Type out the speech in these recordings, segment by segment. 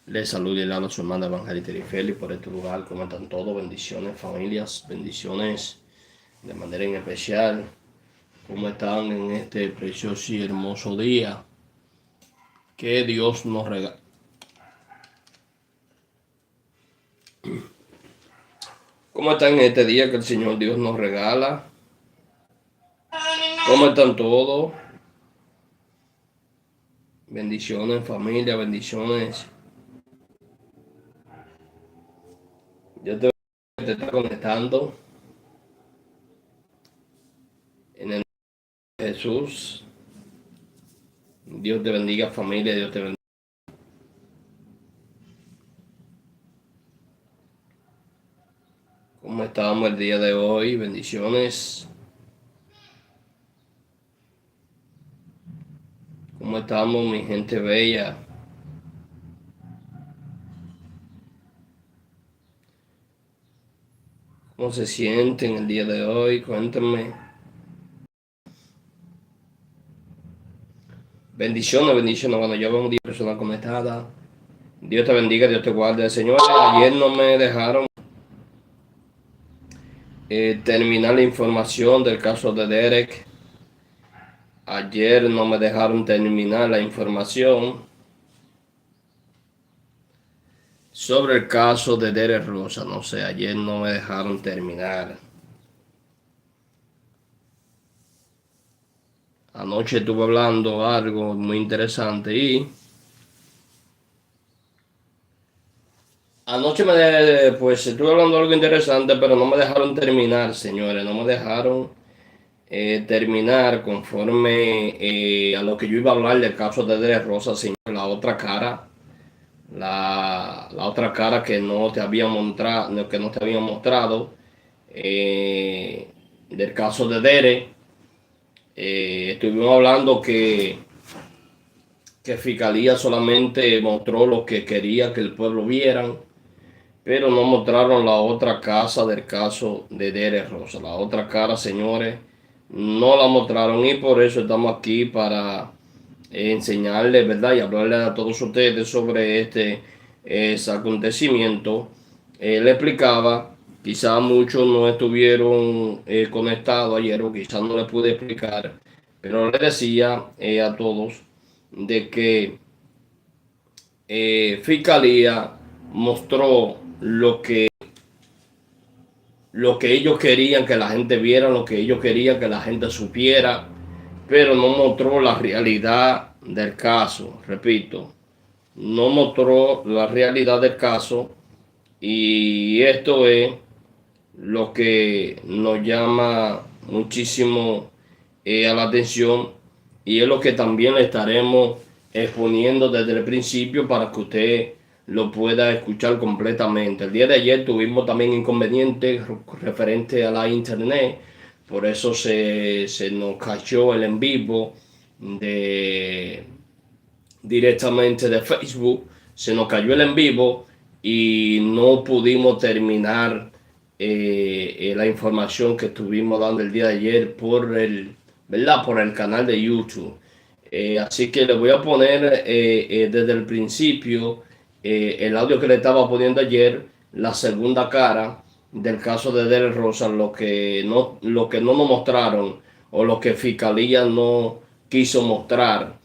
Les saluda y le habla a su hermana Evangelista Feli por este lugar. ¿Cómo están todos? Bendiciones, familias, bendiciones de manera en especial. ¿Cómo están en este precioso y hermoso día que Dios nos regala? ¿Cómo están en este día que el Señor Dios nos regala? ¿Cómo están todos? Bendiciones, familia, bendiciones. Yo te estoy conectando en el nombre de Jesús. Dios te bendiga, familia. Dios te bendiga. ¿Cómo estamos el día de hoy? Bendiciones. ¿Cómo estamos, mi gente bella? ¿Cómo se sienten el día de hoy? Cuéntenme. Bendiciones, bendiciones. Bueno, yo veo un día personal conectada. Dios te bendiga, Dios te guarde. Señores, ayer no me dejaron terminar la información del caso de Derek. Ayer no me dejaron terminar la información sobre el caso de Derek Rosa. No sé, ayer no me dejaron terminar. Anoche estuve hablando algo muy interesante y anoche pues estuve hablando algo interesante, pero no me dejaron terminar, señores. No me dejaron terminar conforme a lo que yo iba a hablar del caso de Derek Rosa, señor. La otra cara, la otra cara que no te había mostrado, que no te había mostrado del caso de Derek. Estuvimos hablando que Fiscalía solamente mostró lo que quería que el pueblo vieran, pero no mostraron la otra cara del caso de Derek Rosa. La otra cara, señores, no la mostraron y por eso estamos aquí para enseñarles, ¿verdad? Y hablarles a todos ustedes sobre ese acontecimiento. Le explicaba, quizás muchos no estuvieron conectados ayer o quizás no les pude explicar, pero le decía a todos de que Fiscalía mostró lo que ellos querían que la gente viera, lo que ellos querían que la gente supiera, pero no mostró la realidad del caso. Repito, no mostró la realidad del caso y esto es lo que nos llama muchísimo a la atención y es lo que también le estaremos exponiendo desde el principio para que usted lo pueda escuchar completamente. El día de ayer tuvimos también inconvenientes referente a la internet, por eso se nos cayó el en vivo de directamente de Facebook, se nos cayó el en vivo y no pudimos terminar la información que estuvimos dando el día de ayer ¿verdad? Por el canal de YouTube. Así que le voy a poner desde el principio el audio que le estaba poniendo ayer, la segunda cara del caso de Derek Rosa, lo que no nos mostraron o lo que Fiscalía no quiso mostrar,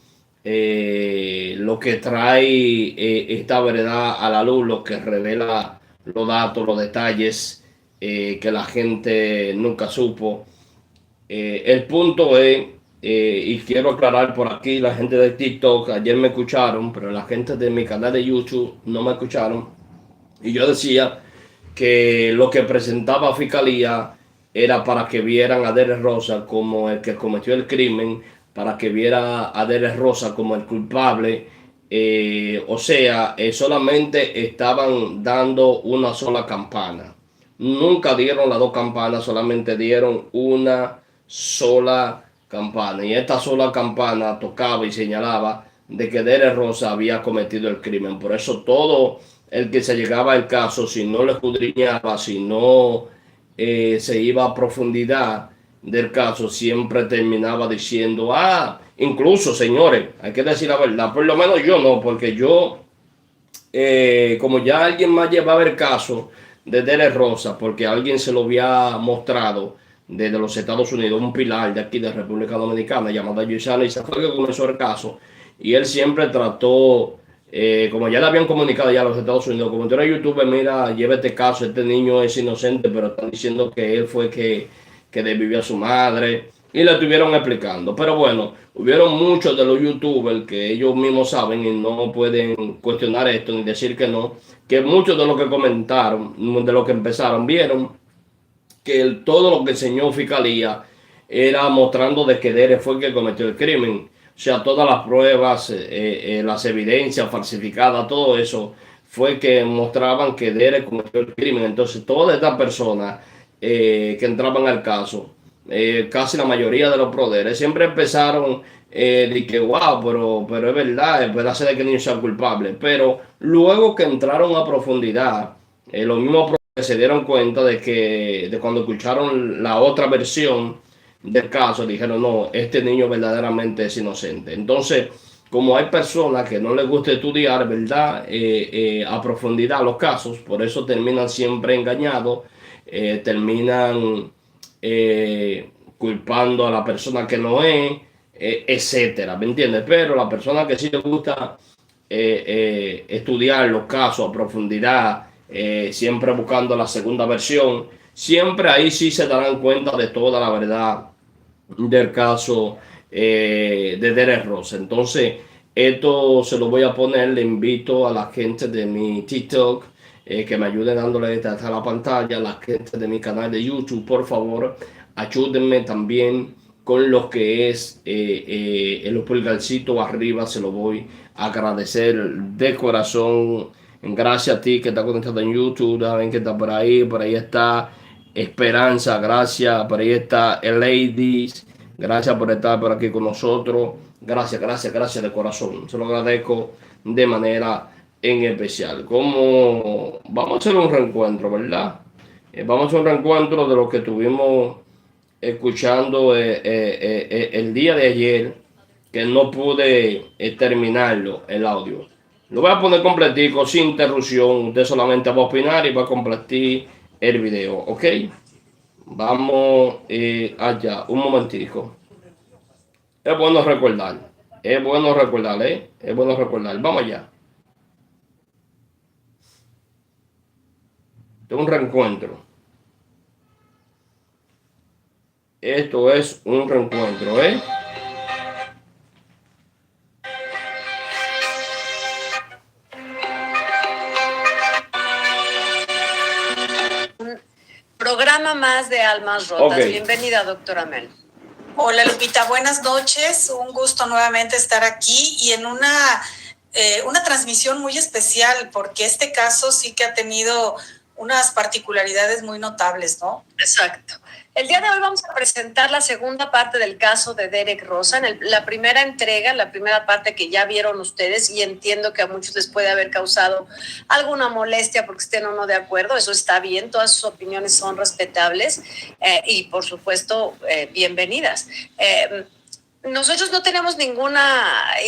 lo que trae esta verdad a la luz, lo que revela los datos, los detalles que la gente nunca supo. El punto es, y quiero aclarar por aquí, la gente de TikTok ayer me escucharon, pero la gente de mi canal de YouTube no me escucharon. Y yo decía que lo que presentaba Fiscalía era para que vieran a Derek Rosa como el que cometió el crimen, para que viera a Derek Rosa como el culpable. O sea, solamente estaban dando una sola campana. Nunca dieron las dos campanas, solamente dieron una sola campana. Y esta sola campana tocaba y señalaba de que Derek Rosa había cometido el crimen. Por eso todo el que se llegaba al caso, si no le escudriñaba, si no se iba a profundidad del caso, siempre terminaba diciendo, incluso señores, hay que decir la verdad, por lo menos yo no, porque yo como ya alguien más llevaba el caso de Derek Rosa, porque alguien se lo había mostrado desde los Estados Unidos, un pilar de aquí de República Dominicana llamado Yusana, y se fue que comenzó el caso. Y él siempre trató, como ya le habían comunicado ya a los Estados Unidos, como tú eres youtuber, mira, lleva este caso, este niño es inocente, pero están diciendo que él fue que desvivió a su madre. Y le estuvieron explicando. Pero bueno, hubieron muchos de los youtubers que ellos mismos saben y no pueden cuestionar esto ni decir que no. Que muchos de los que comentaron, de los que empezaron, vieron que todo lo que enseñó Fiscalía era mostrando de que Derek fue el que cometió el crimen. O sea, todas las pruebas, las evidencias falsificadas, todo eso fue que mostraban que Derek cometió el crimen. Entonces, todas estas personas que entraban al caso, casi la mayoría de los poderes, siempre empezaron de que, wow, pero es verdad ser de que el niño sea culpable. Pero luego que entraron a profundidad, los mismos se dieron cuenta de que de cuando escucharon la otra versión del caso, dijeron, no, este niño verdaderamente es inocente. Entonces, como hay personas que no les gusta estudiar, ¿verdad? A profundidad los casos, por eso terminan siempre engañados, terminan culpando a la persona que no es, etcétera, ¿me entiendes? Pero la persona que sí le gusta estudiar los casos a profundidad, siempre buscando la segunda versión, siempre ahí sí se darán cuenta de toda la verdad del caso de Derek Ross. Entonces, esto se lo voy a poner, le invito a la gente de mi TikTok que me ayude dándole hasta la pantalla, a la gente de mi canal de YouTube, por favor, ayúdenme también con lo que es el pulgarcito arriba, se lo voy a agradecer de corazón. Gracias a ti que está conectado en YouTube, saben que está por ahí está Esperanza, gracias, por ahí está el Ladies, gracias por estar por aquí con nosotros, gracias, gracias, gracias de corazón, se lo agradezco de manera en especial. Como vamos a hacer un reencuentro, ¿verdad? Vamos a hacer un reencuentro de lo que tuvimos escuchando el día de ayer, que no pude terminarlo, el audio. Lo voy a poner completico, sin interrupción. Usted solamente va a opinar y va a compartir el video, ¿ok? Vamos allá, un momentico. Es bueno recordar, es bueno recordar, ¿eh? Es bueno recordar. Vamos allá. Esto es un reencuentro. Esto es un reencuentro, ¿eh? Programa más de Almas Rotas. Okay. Bienvenida, doctora Mel. Hola, Lupita. Buenas noches. Un gusto nuevamente estar aquí y en una transmisión muy especial, porque este caso sí que ha tenido unas particularidades muy notables, ¿no? Exacto. El día de hoy vamos a presentar la segunda parte del caso de Derek Rosa. La primera entrega, la primera parte que ya vieron ustedes, y entiendo que a muchos les puede haber causado alguna molestia porque estén o no de acuerdo. Eso está bien, todas sus opiniones son respetables y, por supuesto, bienvenidas. Nosotros no tenemos ningún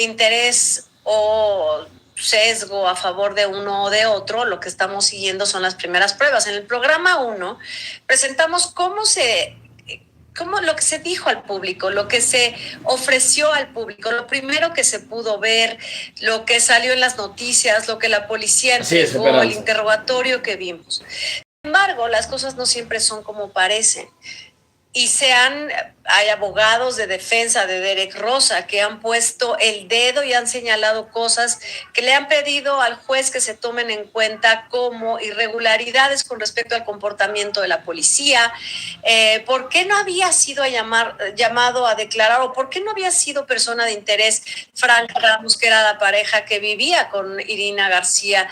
interés o sesgo a favor de uno o de otro. Lo que estamos siguiendo son las primeras pruebas. En el programa 1 presentamos cómo lo que se dijo al público, lo que se ofreció al público, lo primero que se pudo ver, lo que salió en las noticias, lo que la policía entregó, el interrogatorio que vimos. Sin embargo, las cosas no siempre son como parecen. Y hay abogados de defensa de Derek Rosa que han puesto el dedo y han señalado cosas que le han pedido al juez que se tomen en cuenta como irregularidades con respecto al comportamiento de la policía. ¿Por qué no había sido llamado a declarar, o por qué no había sido persona de interés Frank Ramos, que era la pareja que vivía con Irina García?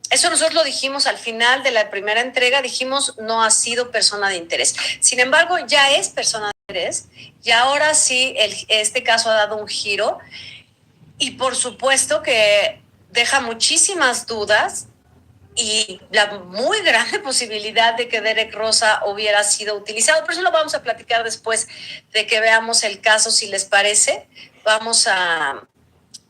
Eso nosotros lo dijimos al final de la primera entrega, dijimos no ha sido persona de interés. Sin embargo, ya es persona de interés y ahora sí este caso ha dado un giro y por supuesto que deja muchísimas dudas y la muy grande posibilidad de que Derek Rosa hubiera sido utilizado. Por eso lo vamos a platicar después de que veamos el caso, si les parece. Vamos a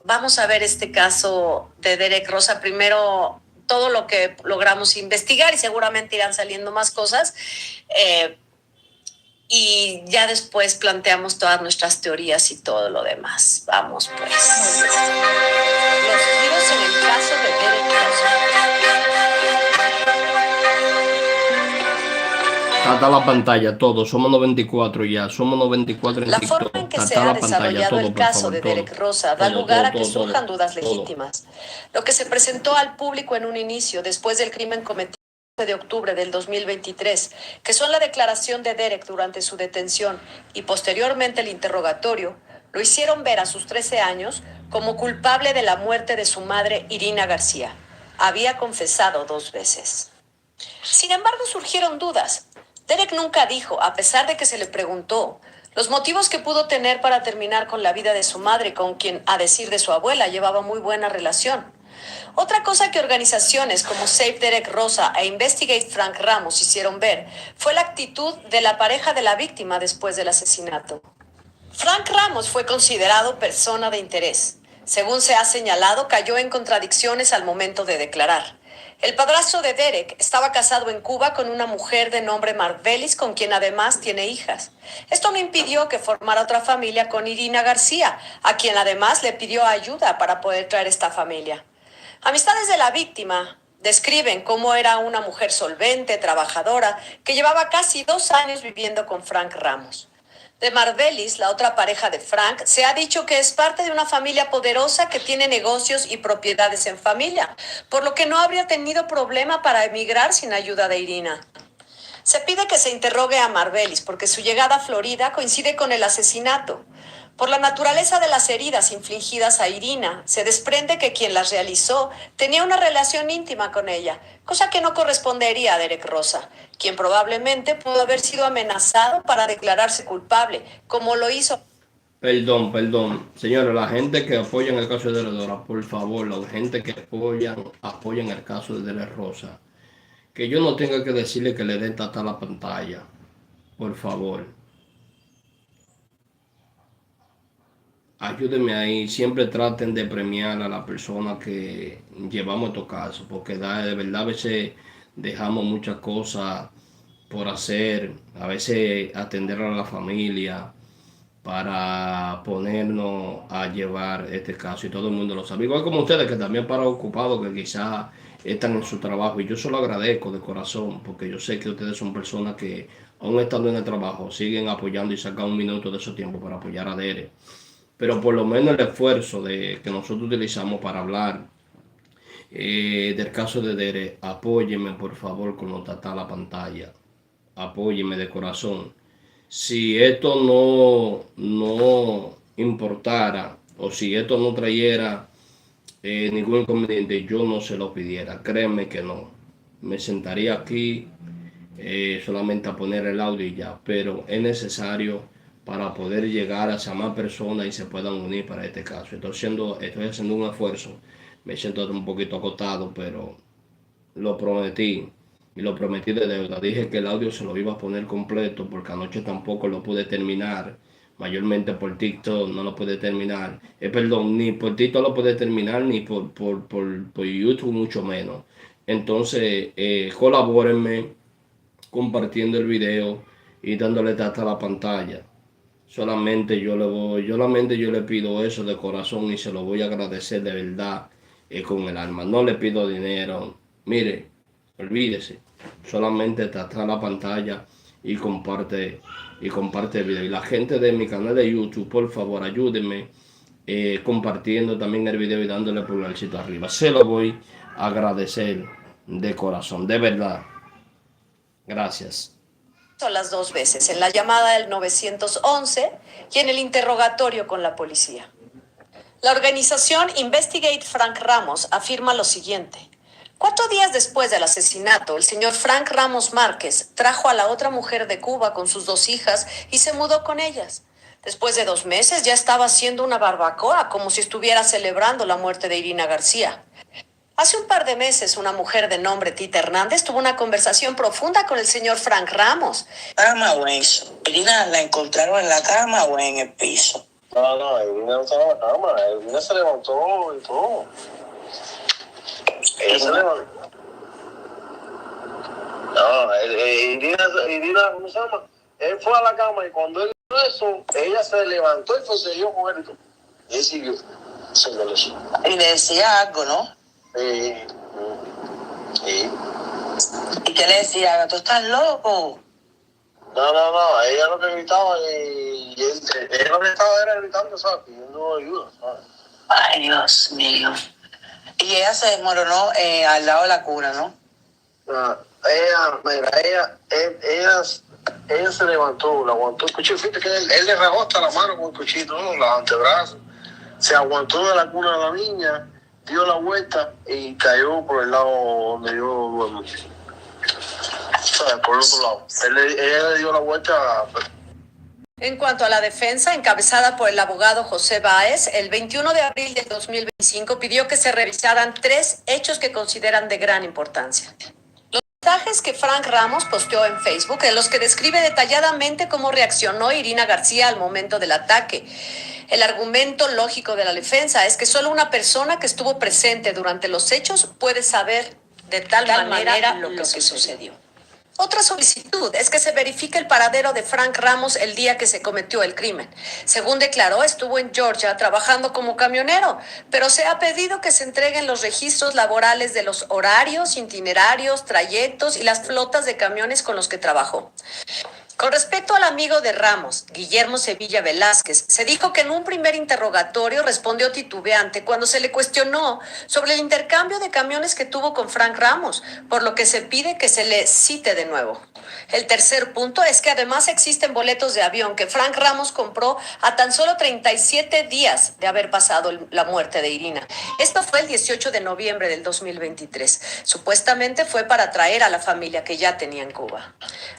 vamos a ver este caso de Derek Rosa. Primero, todo lo que logramos investigar y seguramente irán saliendo más cosas. Y ya después planteamos todas nuestras teorías y todo lo demás. Vamos pues. Los giros en el caso de Derek Rosa. Tata la pantalla, todo. Somos 94 ya. Somos 94 en La TikTok. forma en que Tata se ha la pantalla, desarrollado todo, el por caso favor, de todo. Derek Rosa da Todo, lugar todo, a que todo, surjan todo, dudas todo. legítimas. Lo que se presentó al público en un inicio, después del crimen cometido el 11 de octubre del 2023, que son la declaración de Derek durante su detención y posteriormente el interrogatorio, lo hicieron ver a sus 13 años como culpable de la muerte de su madre, Irina García. Había confesado 2 veces. Sin embargo, surgieron dudas. Derek nunca dijo, a pesar de que se le preguntó, los motivos que pudo tener para terminar con la vida de su madre, con quien, a decir de su abuela, llevaba muy buena relación. Otra cosa que organizaciones como Save Derek Rosa e Investigate Frank Ramos hicieron ver fue la actitud de la pareja de la víctima después del asesinato. Frank Ramos fue considerado persona de interés. Según se ha señalado, cayó en contradicciones al momento de declarar. El padrastro de Derek estaba casado en Cuba con una mujer de nombre Marvelis, con quien además tiene hijas. Esto no impidió que formara otra familia con Irina García, a quien además le pidió ayuda para poder traer esta familia. Amistades de la víctima describen cómo era una mujer solvente, trabajadora, que llevaba casi 2 años viviendo con Frank Ramos. De Marvelis, la otra pareja de Frank, se ha dicho que es parte de una familia poderosa que tiene negocios y propiedades en familia, por lo que no habría tenido problema para emigrar sin ayuda de Irina. Se pide que se interrogue a Marvelis porque su llegada a Florida coincide con el asesinato. Por la naturaleza de las heridas infligidas a Irina, se desprende que quien las realizó tenía una relación íntima con ella, cosa que no correspondería a Derek Rosa, quien probablemente pudo haber sido amenazado para declararse culpable, como lo hizo. Perdón. Señores, la gente que apoya el caso de Heredora, por favor, la gente que apoyan el caso de Derek Rosa, que yo no tenga que decirle que le den tata la pantalla. Por favor. Ayúdenme ahí, siempre traten de premiar a la persona que llevamos estos casos, porque de verdad a veces dejamos muchas cosas por hacer, a veces atender a la familia para ponernos a llevar este caso y todo el mundo lo sabe. Igual como ustedes que también para ocupados que quizás están en su trabajo y yo se lo agradezco de corazón porque yo sé que ustedes son personas que aún estando en el trabajo siguen apoyando y sacan un minuto de su tiempo para apoyar a Dere. Pero por lo menos el esfuerzo que nosotros utilizamos para hablar del caso de Dere, apóyeme por favor con lo que está en la pantalla. Apóyeme de corazón. Si esto no importara o si esto no trayera ningún inconveniente, yo no se lo pidiera. Créeme que no. Me sentaría aquí solamente a poner el audio y ya. Pero es necesario para poder llegar a más personas y se puedan unir para este caso. Estoy haciendo un esfuerzo. Me siento un poquito acotado, pero lo prometí. Y lo prometí de deuda. Dije que el audio se lo iba a poner completo porque anoche tampoco lo pude terminar. Mayormente por TikTok no lo pude terminar. Perdón, ni por TikTok lo pude terminar, ni por YouTube mucho menos. Entonces, colabórenme compartiendo el video y dándole hasta la pantalla. Solamente yo le pido eso de corazón y se lo voy a agradecer de verdad con el alma. No le pido dinero. Mire, olvídese. Solamente está la pantalla y comparte el video. Y la gente de mi canal de YouTube, por favor, ayúdenme compartiendo también el video y dándole pulgarcito arriba. Se lo voy a agradecer de corazón, de verdad. Gracias. Las 2 veces, en la llamada del 911 y en el interrogatorio con la policía. La organización Investigate Frank Ramos afirma lo siguiente. 4 días después del asesinato, el señor Frank Ramos Márquez trajo a la otra mujer de Cuba con sus 2 hijas y se mudó con ellas. Después de 2 meses ya estaba haciendo una barbacoa como si estuviera celebrando la muerte de Irina García. Hace un par de meses, una mujer de nombre Tita Hernández tuvo una conversación profunda con el señor Frank Ramos. ¿Cama o en Irina la encontraron en la cama o en el piso? No, Irina no estaba en la cama. Irina se levantó y todo. Ella se levantó. No, Irina, ¿cómo se llama? Él fue a la cama y cuando él hizo eso, ella se levantó y se dio con él y todo. Y él siguió. Y le decía algo, ¿no? Sí. ¿Y qué le decía? ¿Tú estás loco? No, ella lo que gritaba ella lo que estaba era gritando, ¿sabes? Pidiendo ayuda, ¿sabes? Ay, Dios mío. Y ella se desmoronó al lado de la cuna, ¿no? Ella se levantó, le aguantó el cuchillo. Fíjate que él le rajó hasta la mano con el cuchillo, ¿no? Los antebrazos. Se aguantó de la cuna de la niña, dio la vuelta y cayó por el lado donde yo duermo. Por el otro lado. Ella le dio la vuelta. En cuanto a la defensa, encabezada por el abogado José Báez, el 21 de abril del 2025 pidió que se revisaran 3 hechos que consideran de gran importancia. Los mensajes que Frank Ramos posteó en Facebook, en los que describe detalladamente cómo reaccionó Irina García al momento del ataque. El argumento lógico de la defensa es que solo una persona que estuvo presente durante los hechos puede saber de tal manera lo que sucedió. Otra solicitud es que se verifique el paradero de Frank Ramos el día que se cometió el crimen. Según declaró, estuvo en Georgia trabajando como camionero, pero se ha pedido que se entreguen los registros laborales de los horarios, itinerarios, trayectos y las flotas de camiones con los que trabajó. Con respecto al amigo de Ramos, Guillermo Sevilla Velázquez, se dijo que en un primer interrogatorio respondió titubeante cuando se le cuestionó sobre el intercambio de camiones que tuvo con Frank Ramos, por lo que se pide que se le cite de nuevo. El tercer punto es que además existen boletos de avión que Frank Ramos compró a tan solo 37 días de haber pasado la muerte de Irina. Esto fue el 18 de noviembre del 2023. Supuestamente fue para traer a la familia que ya tenía en Cuba.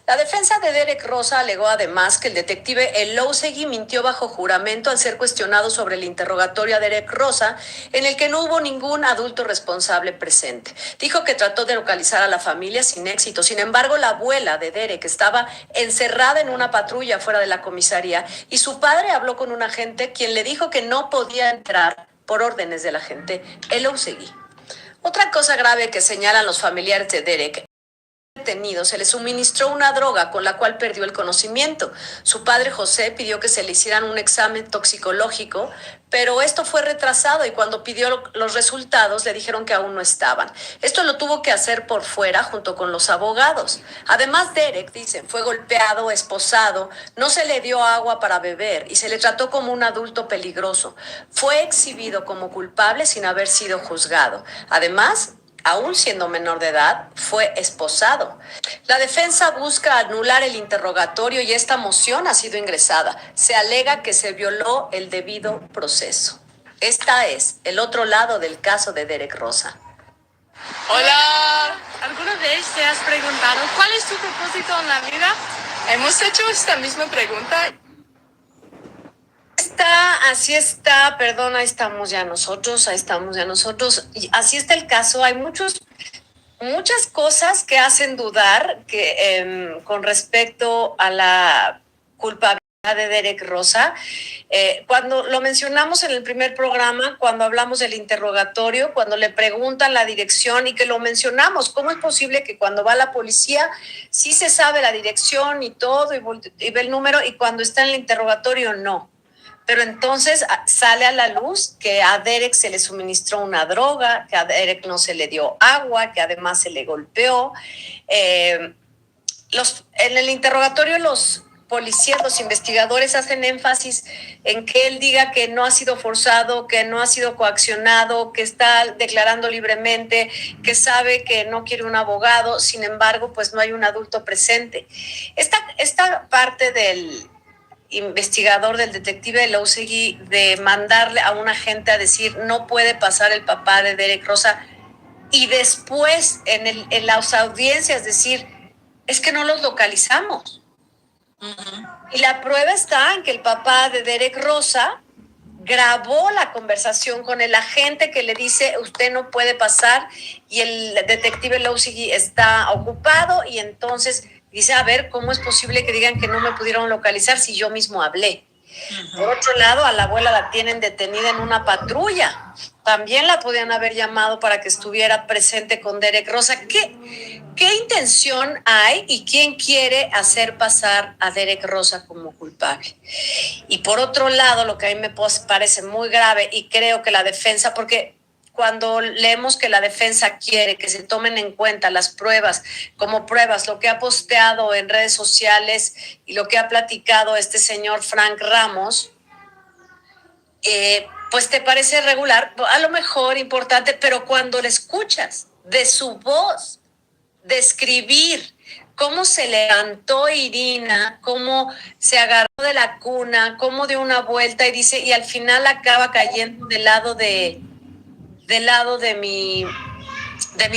La defensa de Derek Rosa alegó además que el detective Elósegui mintió bajo juramento al ser cuestionado sobre el interrogatorio a Derek Rosa, en el que no hubo ningún adulto responsable presente. Dijo que trató de localizar a la familia sin éxito. Sin embargo, la abuela de Derek estaba encerrada en una patrulla fuera de la comisaría y su padre habló con un agente quien le dijo que no podía entrar por órdenes del agente Elósegui. Otra cosa grave que señalan los familiares de Derek: detenido, se le suministró una droga con la cual perdió el conocimiento. Su padre José pidió que se le hicieran un examen toxicológico, pero esto fue retrasado y cuando pidió los resultados le dijeron que aún no estaban. Esto lo tuvo que hacer por fuera junto con los abogados. Además, Derek, dicen, fue golpeado, esposado, no se le dio agua para beber y se le trató como un adulto peligroso. Fue exhibido como culpable sin haber sido juzgado. Además, aún siendo menor de edad, fue esposado. La defensa busca anular el interrogatorio y esta moción ha sido ingresada. Se alega que se violó el debido proceso. Esta es el otro lado del caso de Derek Rosa. Hola. ¿Alguna vez te has preguntado cuál es tu propósito en la vida? Hemos hecho esta misma pregunta. Así está, perdón, ahí estamos ya nosotros. Y así está el caso. Hay muchas cosas que hacen dudar con respecto a la culpabilidad de Derek Rosa. Cuando lo mencionamos en el primer programa, cuando hablamos del interrogatorio, cuando le preguntan la dirección y que lo mencionamos, ¿cómo es posible que cuando va la policía sí se sabe la dirección y todo y ve el número y cuando está en el interrogatorio no? Pero entonces sale a la luz que a Derek se le suministró una droga, que a Derek no se le dio agua, que además se le golpeó. En el interrogatorio los policías, los investigadores hacen énfasis en que él diga que no ha sido forzado, que no ha sido coaccionado, que está declarando libremente, que sabe que no quiere un abogado. Sin embargo, pues no hay un adulto presente. Esta parte del investigador, del detective Elósegui, de mandarle a un agente a decir no puede pasar el papá de Derek Rosa y después en las audiencias decir es que no los localizamos. Y la prueba está en que el papá de Derek Rosa grabó la conversación con el agente que le dice usted no puede pasar y el detective Elósegui está ocupado y entonces dice, a ver, ¿cómo es posible que digan que no me pudieron localizar si yo mismo hablé? Por otro lado, a la abuela la tienen detenida en una patrulla. También la podían haber llamado para que estuviera presente con Derek Rosa. ¿Qué intención hay y quién quiere hacer pasar a Derek Rosa como culpable? Y por otro lado, lo que a mí me parece muy grave, y creo que la defensa, porque cuando leemos que la defensa quiere que se tomen en cuenta las pruebas, como pruebas, lo que ha posteado en redes sociales y lo que ha platicado este señor Frank Ramos, pues te parece regular, a lo mejor importante, pero cuando le escuchas de su voz, describir cómo se levantó Irina, cómo se agarró de la cuna, cómo dio una vuelta y dice, y al final acaba cayendo del lado de mi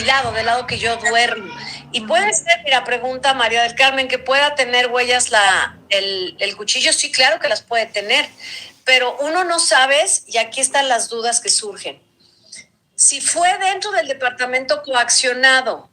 lado que yo duermo. Y puede ser, mira, pregunta María del Carmen, que pueda tener huellas el cuchillo. Sí, claro que las puede tener, pero uno no sabe, y aquí están las dudas que surgen. Si fue dentro del departamento coaccionado,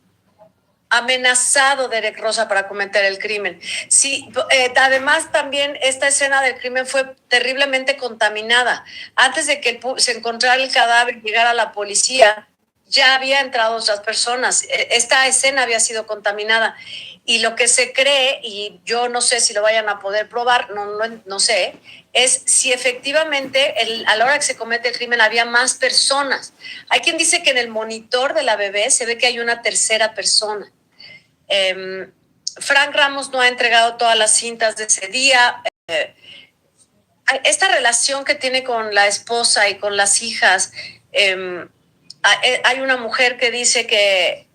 amenazado Derek Rosa para cometer el crimen. Sí, además también esta escena del crimen fue terriblemente contaminada. Antes de que se encontrara el cadáver y llegara la policía, ya había entrado otras personas. Esta escena había sido contaminada. Y lo que se cree, y yo no sé si lo vayan a poder probar, no sé, es si efectivamente a la hora que se comete el crimen había más personas. Hay quien dice que en el monitor de la bebé se ve que hay una tercera persona. Frank Ramos no ha entregado todas las cintas de ese día. Esta relación que tiene con la esposa y con las hijas, hay una mujer que dice que,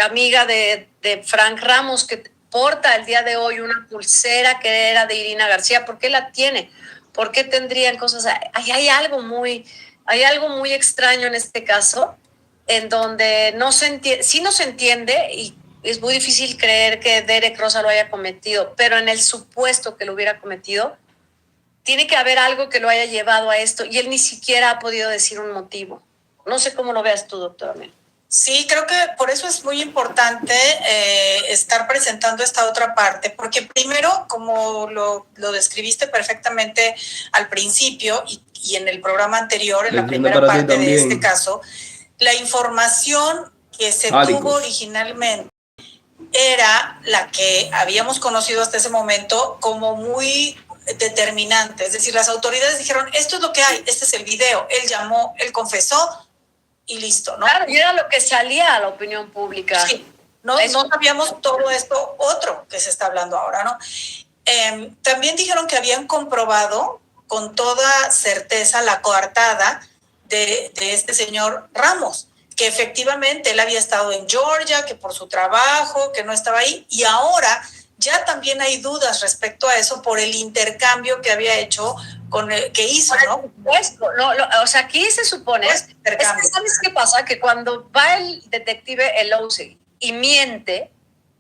amiga de Frank Ramos, que porta el día de hoy una pulsera que era de Irina García. ¿Por qué la tiene? ¿Por qué tendrían cosas? Hay algo muy extraño en este caso, en donde sí no se entiende, y es muy difícil creer que Derek Rosa lo haya cometido, pero en el supuesto que lo hubiera cometido, tiene que haber algo que lo haya llevado a esto, y él ni siquiera ha podido decir un motivo. No sé cómo lo veas tú, doctora Mel. Sí, creo que por eso es muy importante estar presentando esta otra parte, porque primero, como lo describiste perfectamente al principio y en el programa anterior, en la primera parte de este caso, la información que se tuvo originalmente era la que habíamos conocido hasta ese momento como muy determinante. Es decir, las autoridades dijeron, esto es lo que hay, este es el video, él llamó, él confesó y listo, ¿no? Claro, y era lo que salía a la opinión pública. Sí, no sabíamos todo esto otro que se está hablando ahora, ¿no? También dijeron que habían comprobado con toda certeza la coartada de este señor Ramos, que efectivamente él había estado en Georgia, que por su trabajo, que no estaba ahí, y ahora ya también hay dudas respecto a eso por el intercambio que había hecho que hizo, ¿no? O sea, aquí se supone, ¿sabes qué pasa? Que cuando va el detective Elousey y miente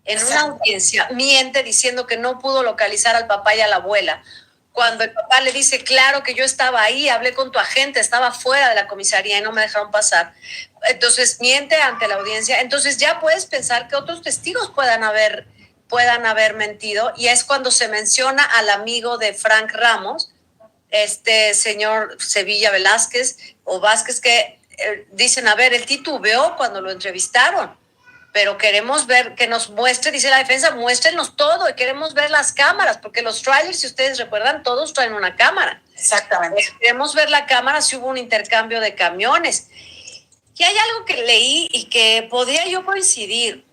en una audiencia, miente diciendo que no pudo localizar al papá y a la abuela, cuando el papá le dice, claro que yo estaba ahí, hablé con tu agente, estaba fuera de la comisaría y no me dejaron pasar. Entonces miente ante la audiencia. Entonces ya puedes pensar que otros testigos puedan haber mentido, y es cuando se menciona al amigo de Frank Ramos, este señor Sevilla Velázquez o Vázquez, que dicen, a ver, él titubeó cuando lo entrevistaron, pero queremos ver, que nos muestre, dice la defensa, muéstrenos todo, y queremos ver las cámaras, porque los trailers, si ustedes recuerdan, todos traen una cámara. Exactamente. Queremos ver la cámara, si hubo un intercambio de camiones. Y hay algo que leí y que podría yo coincidir,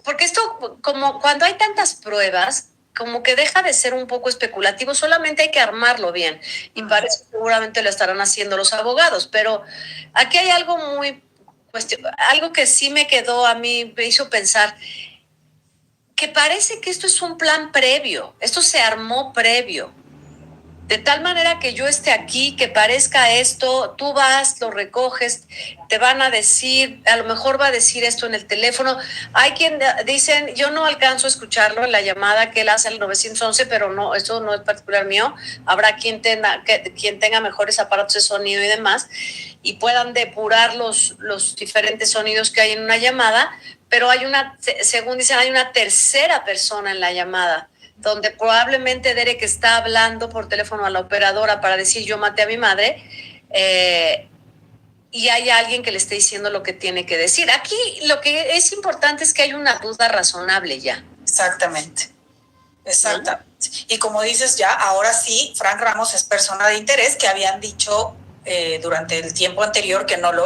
porque esto, como cuando hay tantas pruebas, como que deja de ser un poco especulativo, solamente hay que armarlo bien, y para eso seguramente lo estarán haciendo los abogados, pero aquí hay algo algo que sí me quedó a mí, me hizo pensar, que parece que esto es un plan previo, esto se armó previo, de tal manera que yo esté aquí, que parezca esto, tú vas, lo recoges, te van a decir, a lo mejor va a decir esto en el teléfono. Hay quien dicen, yo no alcanzo a escucharlo en la llamada que él hace al 911, pero no, eso no es particular mío. Habrá quien tenga mejores aparatos de sonido y demás, y puedan depurar los diferentes sonidos que hay en una llamada, pero según dicen, hay una tercera persona en la llamada. donde probablemente Derek está hablando por teléfono a la operadora para decir yo maté a mi madre, y hay alguien que le esté diciendo lo que tiene que decir. Aquí lo que es importante es que hay una duda razonable ya. Exactamente. Exactamente. Y como dices ya, ahora sí, Frank Ramos es persona de interés, que habían dicho durante el tiempo anterior que no lo